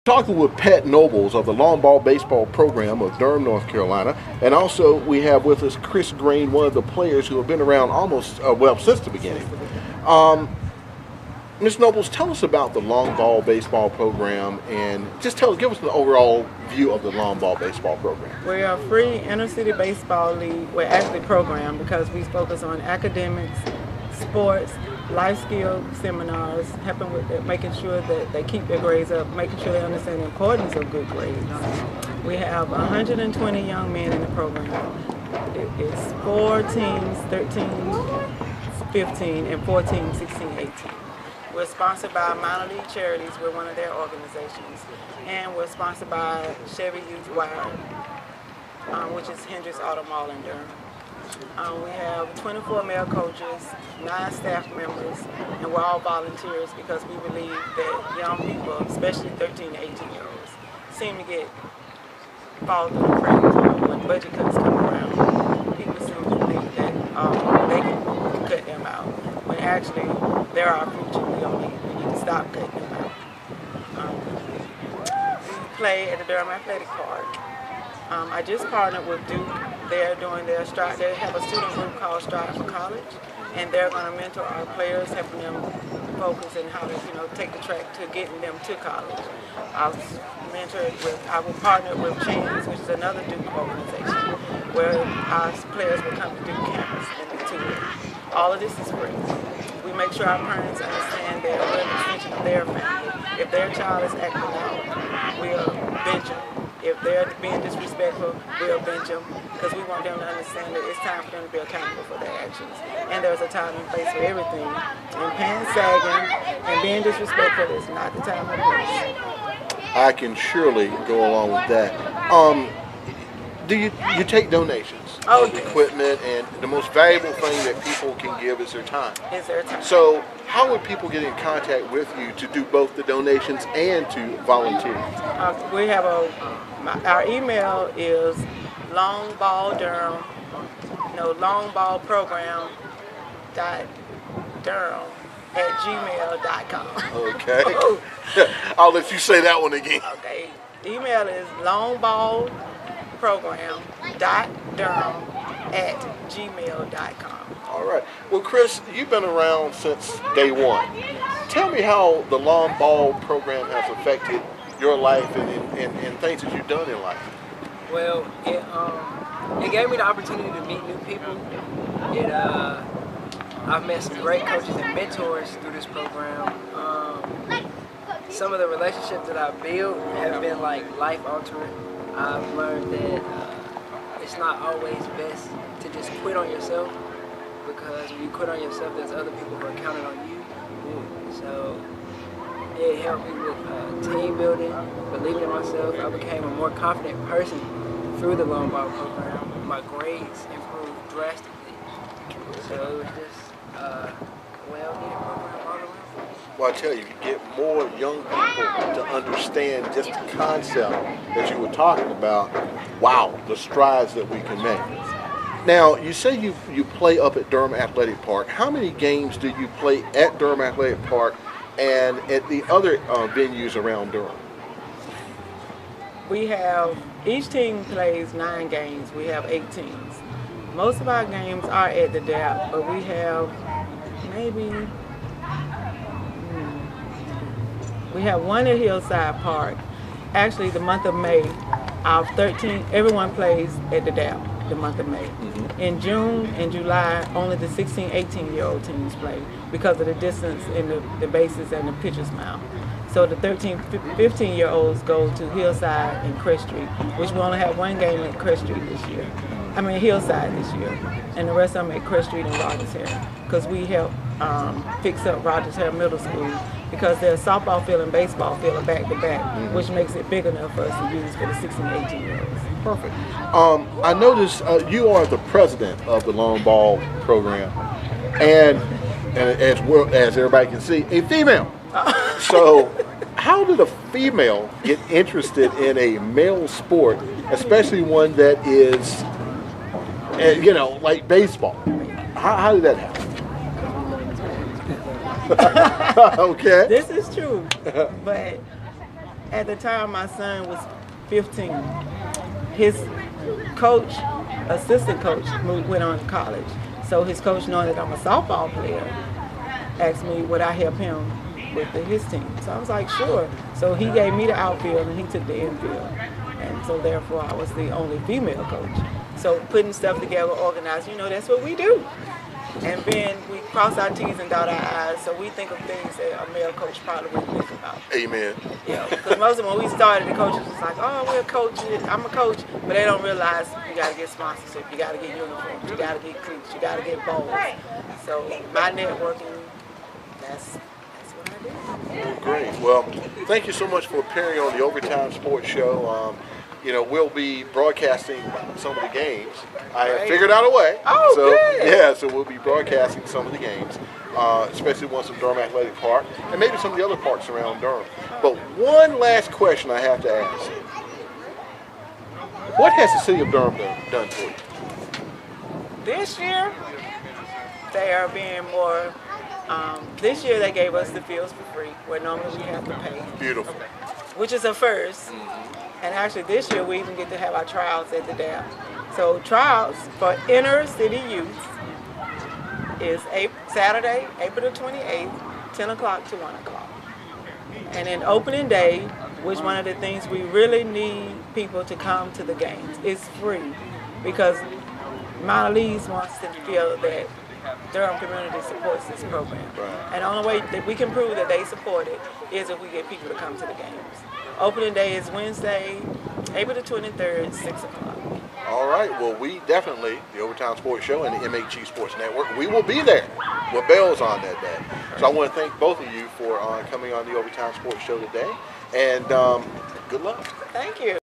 Talking with Pat Nobles of the Long Ball Baseball Program of Durham, North Carolina, and also we have with us Chris Green, one of the players who have been around almost since the beginning. Ms. Nobles, tell us about the Long Ball Baseball Program, and just give us an overall view of the Long Ball Baseball Program. We're a free inner-city baseball league. We're actually programmed because we focus on academics, sports, life skill seminars, helping with it, making sure that they keep their grades up, making sure they understand the importance of good grades. We have 120 young men in the program. It's 4 teams, 13, 15, and 14, 16, 18. We're sponsored by Minor League Charities. We're one of their organizations. And we're sponsored by Chevy Youth Wire, which is Hendricks Auto Mall in Durham. We have 24 male coaches, 9 staff members, and we're all volunteers because we believe that young people, especially 13 to 18-year-olds, seem to fall through the cracks when budget cuts come around. People seem to think that they can cut them out, when actually they're our future. We need to stop cutting them out. We play at the Durham Athletic Park. I just partnered with Duke. They're doing their stride. They have a student group called Stride for College, and they're going to mentor our players, helping them focus and how to, take the track to getting them to college. I will partner with Chains, which is another Duke organization, where our players will come to Duke campus and be tutored. All of this is free. We make sure our parents understand they're a real extension of their family. If their child is acting out, we'll bench them. If they're being disrespectful, we'll bench them, because we want them to understand that it's time for them to be accountable for their actions. And there's a time and place for everything. And pants sagging and being disrespectful is not the time or place. I can surely go along with that. Do you take donations? Oh, of yes. Equipment, and the most valuable thing that people can give is their time. Is their time. So how would people get in contact with you to do both the donations and to volunteer? We have our email is longballprogram.durham@gmail.com. Okay. I'll let you say that one again. Okay. Email is longballprogram.durham@gmail.com. All right. Well, Chris, you've been around since day one. Tell me how the Long Ball program has affected your life and things that you've done in life. Well, it gave me the opportunity to meet new people. I've met some great coaches and mentors through this program. Some of the relationships that I've built have been like life altering. I've learned that it's not always best to just quit on yourself, because when you quit on yourself, there's other people who are counting on you. So it helped me with team building, believing in myself. I became a more confident person through the Long Ball program. My grades improved drastically. So it was just a well-needed program all around. Well, I tell you, you get more young people to understand just the concept that you were talking about. Wow, the strides that we can make. Now, you say you play up at Durham Athletic Park. How many games do you play at Durham Athletic Park and at the other venues around Durham? Each team plays 9 games. We have 8 teams. Most of our games are at the DAP, but we have we have one at Hillside Park. Actually, the month of May, everyone plays at the DAP the month of May. Mm-hmm. In June and July, only the 16, 18-year-old teams play because of the distance in the bases and the pitcher's mound. So the 13, 15-year-olds go to Hillside and Crest Street, which we only have one game at Crest Street this year. Hillside this year. And the rest of them at Crest Street and Rogers Hair, because we help fix up Rogers Hair Middle School, because their softball field and baseball field are back-to-back, which makes it big enough for us to use for the 16 and 18-year-olds. Perfect. I noticed you are the president of the Long Ball program, and as well as everybody can see, a female. So how did a female get interested in a male sport, especially one that is, like baseball? How did that happen? Okay. This is true, but At the time, my son was 15. His coach, assistant coach, went on to college. So his coach, knowing that I'm a softball player, asked me would I help him with his team. So I was like, sure. So he gave me the outfield and he took the infield. And so therefore I was the only female coach. So putting stuff together, organized, that's what we do. And then we cross our T's and dot our I's, so we think of things that a male coach probably wouldn't think about. Amen. Yeah, because most of them, when we started, the coaches was like, oh, we're coaching, I'm a coach, but they don't realize you got to get sponsorship, you got to get uniforms, you got to get cleats, you got to get bowls. So my networking, that's what I do. Well, great. Well, thank you so much for appearing on the Overtime Sports Show. We'll be broadcasting some of the games. I have figured out a way. Oh, so, good. Yeah, so we'll be broadcasting some of the games, especially ones from Durham Athletic Park, and maybe some of the other parks around Durham. But one last question I have to ask. What has the city of Durham done for you? This year, they are being more, this year they gave us the fields for free, where normally we have to pay. Beautiful. Which is a first. And actually this year we even get to have our tryouts at the dam. So tryouts for inner city youth is Saturday, April the 28th, 10 o'clock to 1 o'clock. And then opening day, which one of the things we really need people to come to the games, is free. Because Mount Lee's wants to feel that Durham community supports this program. And the only way that we can prove that they support it is if we get people to come to the games. Opening day is Wednesday, April the 23rd, 6 o'clock. All right. Well, we definitely, the Overtime Sports Show and the MHG Sports Network, we will be there with bells on that day. So I want to thank both of you for coming on the Overtime Sports Show today. And good luck. Thank you.